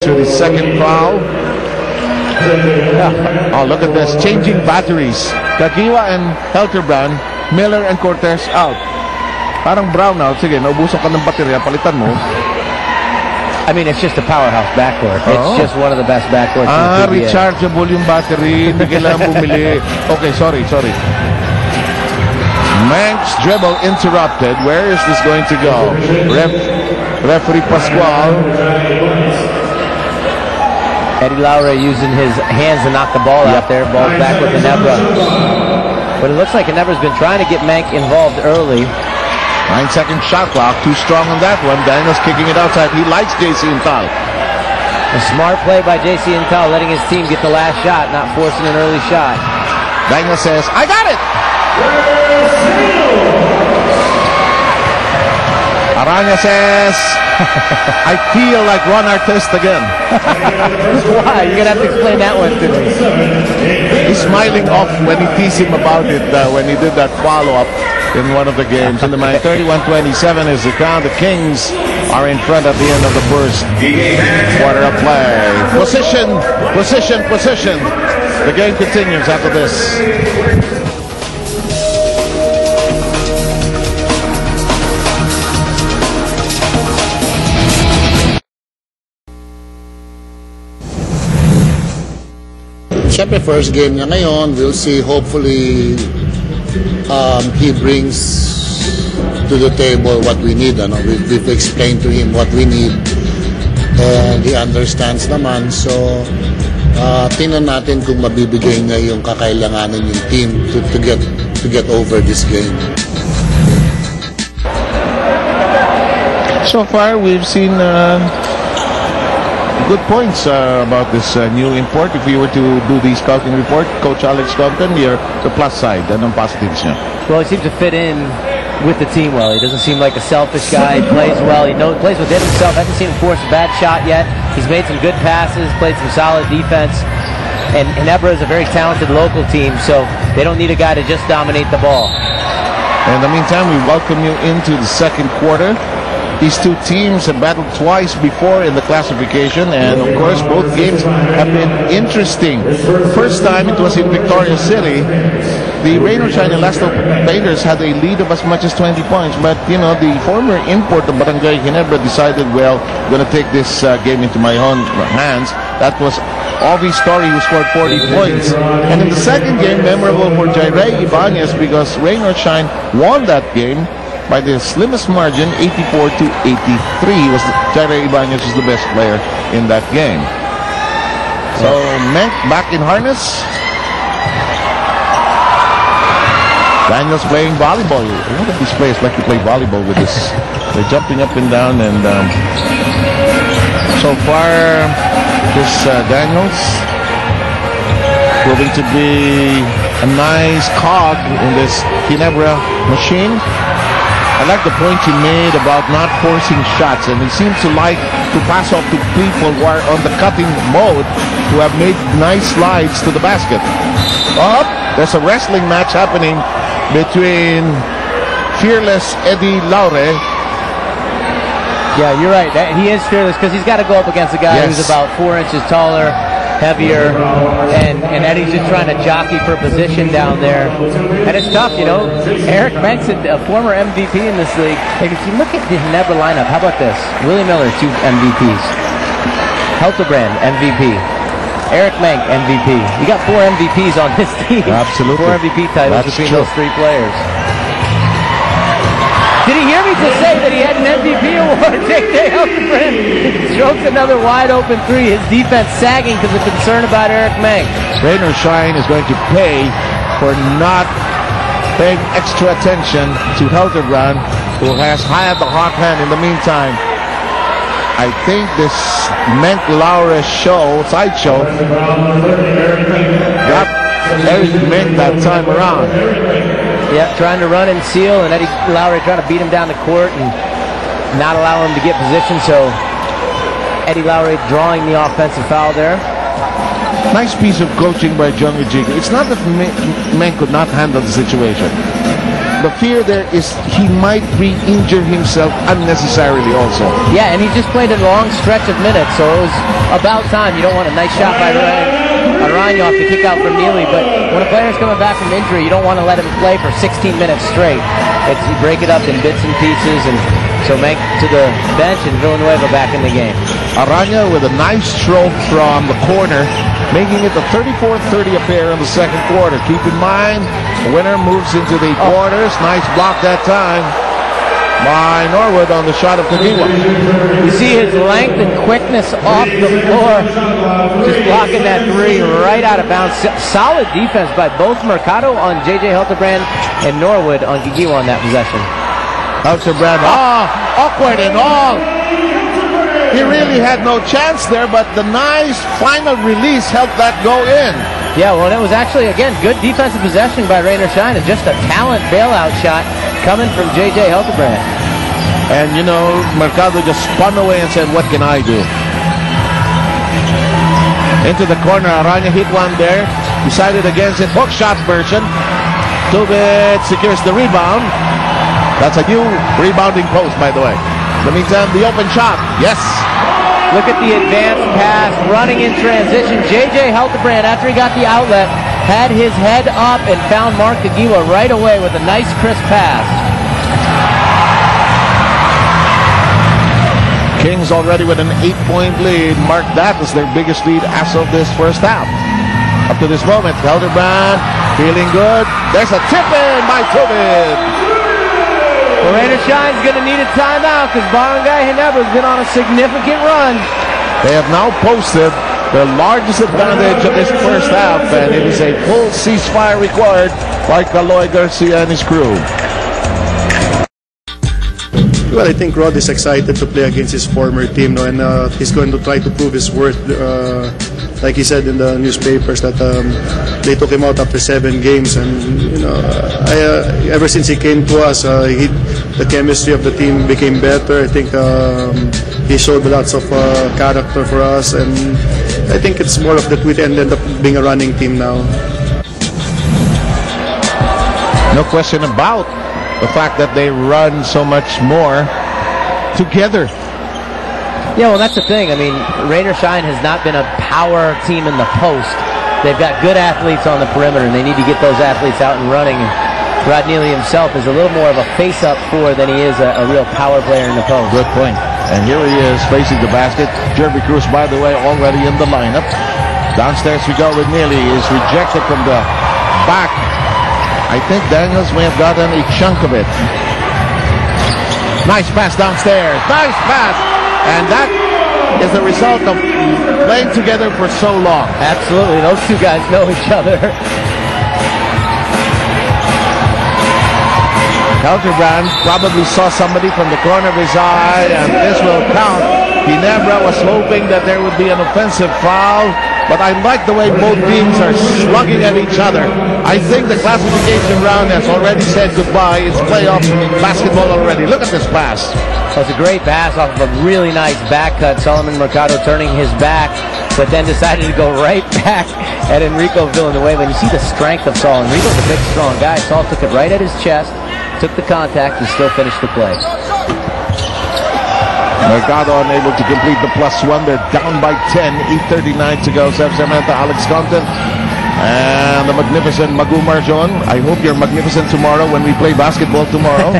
To the second foul. Oh, look at this. Changing batteries. Kakiwa and Helterbrand, Miller and Cortez out. Parang brown out. Sige, naubusan ka ng baterya. Palitan mo. I mean, it's just a powerhouse backcourt. It's just one of the best backcourts in the PBA. Rechargeable yung battery. Hindi kailangan bumili. Okay, sorry. Mank's dribble interrupted. Where is this going to go? Referee Pascual. Eddie Lowry using his hands to knock the ball out there. Ball back with Ginebra. But it looks like Ginebra's been trying to get Mank involved early. 9-second shot clock. Too strong on that one. Daniels kicking it outside. He likes JC Intal. A smart play by JC Intal, letting his team get the last shot, not forcing an early shot. Daniels says, I got it! Aranya says, I feel like Ron Artest again. Why? You're going to have to explain that one to me. He's smiling off when he teased him about it when he did that follow-up in one of the games. In the 31-27 is the count. The Kings are in front at the end of the first quarter of play. Position. The game continues after this. Siyempre, first game niya ngayon. We'll see. Hopefully, he brings to the table what we need. We've explained to him what we need. And he understands naman. So, tingnan natin kung mabibigay niya yung kakailanganin yung team to get over this game. So far, we've seen good points about this new import. If you were to do the scouting report, Coach Alex Compton, you're the plus side. Anong positives niya? Well, he seems to fit in with the team well. He doesn't seem like a selfish guy. He plays well. He plays within himself. I haven't seen him force a bad shot yet. He's made some good passes, played some solid defense. And Ginebra is a very talented local team, so they don't need a guy to just dominate the ball. In the meantime, we welcome you into the second quarter. These two teams have battled twice before in the classification, and of course both games have been interesting. First time it was in Victoria City. The Rain or Shine and Elasto Painters had a lead of as much as 20 points, but you know, the former import of Barangay Ginebra decided, well, I'm going to take this game into my own hands. That was Ovi Story, who scored 40 points. And in the second game, memorable for Jaire Ibanez, because Rain or Shine won that game by the slimmest margin, 84-83. Jaire Ibanez was the best player in that game. So, Menk back in harness. Daniels playing volleyball. A lot of these players like to play volleyball with this. They're jumping up and down, and so far, this Daniels proving to be a nice cog in this Ginebra machine. I like the point you made about not forcing shots, and he seems to like to pass off to people who are on the cutting mode, who have made nice slides to the basket. Up, there's a wrestling match happening between fearless Eddie Lowry. Yeah, you're right. He is fearless because he's got to go up against a guy who's about 4 inches taller, heavier, and Eddie's just trying to jockey for position down there. And it's tough, you know. Eric Menk's a former MVP in this league. And if you look at the Ginebra lineup, how about this? Willie Miller, 2 MVPs. Helterbrand, MVP. Eric Menk, MVP. You got 4 MVPs on this team. Absolutely. 4 MVP titles between those 3 players. Did he hear me just say that he had an MVP award? J.J. Helterbrand strokes another wide open 3. His defense sagging because of concern about Eric Menk. Rain or Shine is going to pay for not paying extra attention to Helterbrand, who has had the hot hand in the meantime. I think this Menk Lowry sideshow got Eric Menk that time around. Yeah, trying to run and seal, and Eddie Lowry trying to beat him down the court and not allow him to get position. So Eddie Lowry drawing the offensive foul there. Nice piece of coaching by John Ujigo. It's not that Menk could not handle the situation. the fear there is he might re-injure himself unnecessarily also. Yeah, and he just played a long stretch of minutes, so it was about time. You don't want a nice shot by Aranyov to kick out from Neely, but when a player's coming back from injury, you don't want to let him play for 16 minutes straight. You break it up in bits and pieces, and so Mank to the bench and Villanueva back in the game. Aranya with a nice stroke from the corner, making it the 34-30 affair in the second quarter. Keep in mind, the winner moves into the quarters. Nice block that time by Norwood on the shot of Kagiwa. You see his length and quickness off the floor, just blocking that three right out of bounds. Solid defense by both Mercado on J.J. Hildebrand and Norwood on Kagiwa on that possession. Hildebrand, awkward and all. He really had no chance there, but the nice final release helped that go in. Yeah, well, it was actually, again, good defensive possession by Rainer Schein, and just a talent bailout shot coming from J.J. Hildebrand. And, you know, Mercado just spun away and said, what can I do? Into the corner, Aranya hit one there. Decided against it. Hook shot version. Tubit secures the rebound. That's a new rebounding post, by the way. In the meantime, the open shot. Yes. Look at the advanced pass, running in transition. J.J. Hildebrand, after he got the outlet, had his head up and found Mark Kagiwa right away with a nice crisp pass. Kings already with an 8-point lead. Mark that as their biggest lead as of this first half. Up to this moment, Hildebrand feeling good. There's a tip in by Tubit. Well, Rainer Schein's going to need a timeout because Barangay Ginebra has been on a significant run. They have now posted their largest advantage of this first half, and it is a full ceasefire required by Caloy Garcia and his crew. Well, I think Rod is excited to play against his former team, and he's going to try to prove his worth. Like he said in the newspapers that they took him out after 7 games, and you know, ever since he came to us, the chemistry of the team became better. I think he showed lots of character for us, and I think it's more of that we end up being a running team now. No question about the fact that they run so much more together. Yeah, well, that's the thing. I mean, Rainer Schein has not been a power team in the post. They've got good athletes on the perimeter, and they need to get those athletes out and running. And Rod Neely himself is a little more of a face-up four than he is a real power player in the post. Good point. And here he is facing the basket. Jeremy Cruz, by the way, already in the lineup. Downstairs we go with Neely. Is rejected from the back. I think Daniels may have gotten a chunk of it. Nice pass downstairs. Nice pass. And that is the result of playing together for so long. Absolutely. Those two guys know each other. Hildebrand probably saw somebody from the corner of his eye, and this will count. Ginebra was hoping that there would be an offensive foul, but I like the way both teams are slugging at each other. I think the classification round has already said goodbye. It's playoff basketball already. Look at this pass. That was a great pass off of a really nice back cut. Solomon Mercado turning his back, but then decided to go right back at Enrico Villanueva. And you see the strength of Saul. Enrico's a big, strong guy. Saul took it right at his chest, took the contact, and still finished the play. Mercado unable to complete the +1. They're down by 10. 8:39 to go. Sef Samantha, Alex Compton, and the magnificent Magu Marjon. I hope you're magnificent tomorrow when we play basketball tomorrow.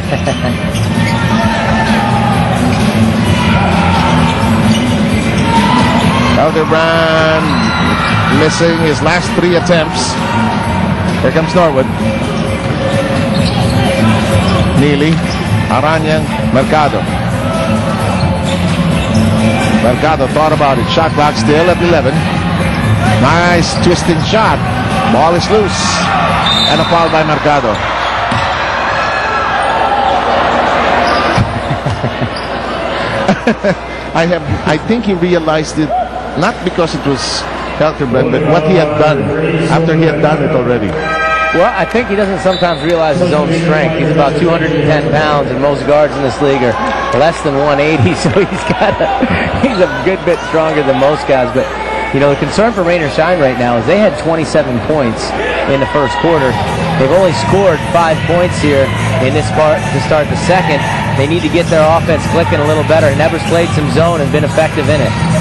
Hildebrand missing his last 3 attempts. Here comes Norwood. Neely, Aranya, Mercado. Mercado thought about it. Shot clock still at 11. Nice twisting shot. Ball is loose. And a foul by Mercado. I think he realized it, not because it was Hildebrand, but what he had done after he had done it already. Well, I think he doesn't sometimes realize his own strength. He's about 210 pounds, and most guards in this league are less than 180, so he's a good bit stronger than most guys. But, you know, the concern for Rainer Schein right now is they had 27 points in the first quarter. They've only scored 5 points here in this part to start the second. They need to get their offense clicking a little better. Nebra's played some zone and been effective in it.